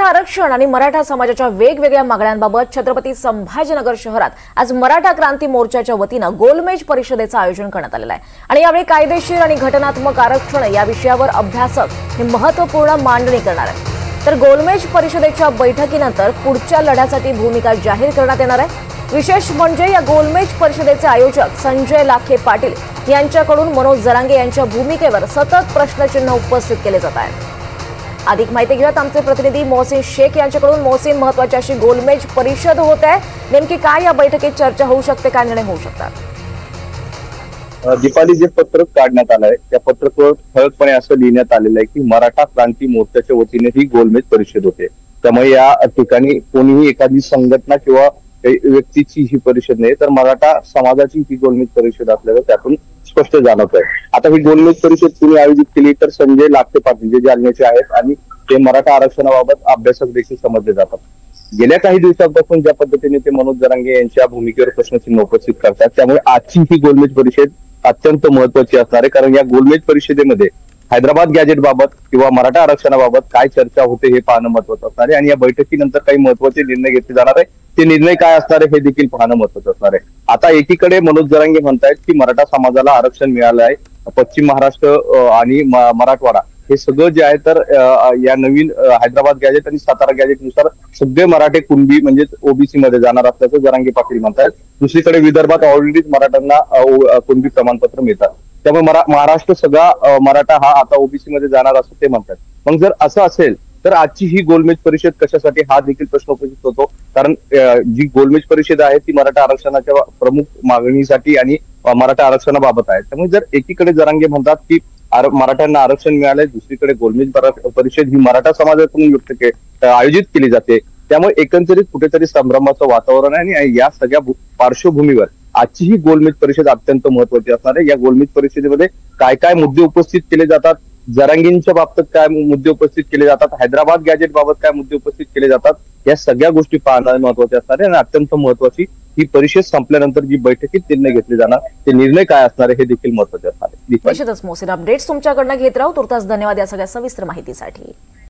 आरक्षण आणि मराठा समाजाच्या वेगवेगळ्या मागण्यांबाबत छत्रपती संभाजीनगर शहरात आज मराठा क्रांती मोर्चाच्या वतीनं गोलमेज परिषदेचं आयोजन करण्यात आलेलं आहे आणि यावेळी कायदेशीर आणि घटनात्मक आरक्षण या विषयावर अभ्यासक हे महत्त्वपूर्ण मांडणी करणार आहेत। तर गोलमेज परिषदेच्या बैठकीनंतर पुढच्या लढ्यासाठी भूमिका जाहीर करण्यात येणार आहे। विशेष म्हणजे या गोलमेज परिषदेचे आयोजक संजय लाखे पाटील यांच्याकडून मनोज जरांगे यांच्या भूमिकेवर सतत प्रश्नचिन्ह उपस्थित केले जात आहेत। अधिक माहिती घेऊयात आमचे प्रतिनिधी मोहसिन शेख यांच्याकडून। मोहसिन, महत्त्वाची अशी गोलमेज परिषद होत आहे, नेमकी काय या बैठकीत चर्चा होऊ शकते, काय निर्णय होऊ शकतात? दीपाली, जे पत्रक काढण्यात आलंय त्या पत्रकावर ठळकपणे असं लिहिण्यात आलेलं आहे की मराठा क्रांती मोर्चाच्या वतीने ही गोलमेज परिषद होते। त्यामुळे या ठिकाणी कोणीही एखादी संघटना किंवा व्यक्तीची ही परिषद नाही, तर मराठा समाजाची ही गोलमेज परिषद असल्याचं त्यातून स्पष्ट जाणवत आहे। आता ही गोलमेज परिषद कुणी आयोजित केली तर संजय लाखे पाटील जे जालन्याचे आहेत आणि ते मराठा आरक्षणाबाबत अभ्यासक देखील समजले जातात। गेल्या काही दिवसांपासून ज्या पद्धतीने ते मनोज जरांगे यांच्या भूमिकेवर प्रश्नचिन्ह उपस्थित करतात, त्यामुळे आजची ही गोलमेज परिषद अत्यंत महत्वाची असणार आहे। कारण या गोलमेज परिषदेमध्ये हैदराबाद गॅजेट बाबत किंवा मराठा आरक्षणाबाबत काय चर्चा होते हे पाहणं महत्वाचं असणार आहे आणि या बैठकीनंतर काही महत्वाचे निर्णय घेतले जाणार आहे। ते निर्णय काय असणार आहे हे देखील पाहणं महत्वाचं असणार आहे। आता एकीकडे मनोज जरांगे म्हणतायत की मराठा समाजाला आरक्षण मिळालं आहे, पश्चिम महाराष्ट्र आणि मराठवाडा हे सगळं जे आहे तर या नवीन हैदराबाद गॅजेट आणि सातारा गॅजेट नुसार सगळे मराठे कुणबी म्हणजेच ओबीसी मध्ये जाणार असल्याचं जरांगे पाटील म्हणतात। दुसरीकडे विदर्भात ऑलरेडीच मराठ्यांना कुणबी प्रमाणपत्र मिळतात, त्यामुळे महाराष्ट्र सगळा मराठा हा आता ओबीसी मध्ये जाणार असं ते म्हणतात। मग जर असं असेल तर आजची ही गोलमेज परिषद कशासाठी हा देखील प्रश्न उपस्थित होतो। कारण जी गोलमेज परिषद आहे ती मराठा आरक्षणाच्या प्रमुख मागणीसाठी आणि मराठा आरक्षणाबाबत आहे। त्यामुळे जर एकीकडे जरांगे म्हणतात की मराठ्यांना आरक्षण मिळालंय, दुसरीकडे गोलमेज परिषद ही मराठा समाजातून आयोजित केली जाते, त्यामुळे एकंदरीत कुठेतरी संभ्रमाचं वातावरण आहे आणि या सगळ्या पार्श्वभूमीवर आजची ही गोलमेज परिषद अत्यंत महत्वाची असणार आहे। या गोलमेज परिषदेमध्ये काय काय मुद्दे उपस्थित केले जातात, जरांगेंच्या बाबतीत काय मुद्दे उपस्थित केले जातात, हैदराबाद गॅजेट बाबत काय मुद्दे उपस्थित केले जातात, या सगळ्या गोष्टी पाहणं महत्वाचे असणार आहे आणि अत्यंत महत्वाची ही परिषद संपल्यानंतर जी बैठकीत निर्णय घेतले जाणार ते निर्णय काय असणार आहे हे देखील महत्वाचे असणार आहे। निश्चितच मोहसिन, अपडेट्स तुमच्याकडनं घेत राहू। तुर्तास धन्यवाद या सगळ्या सविस्तर माहितीसाठी।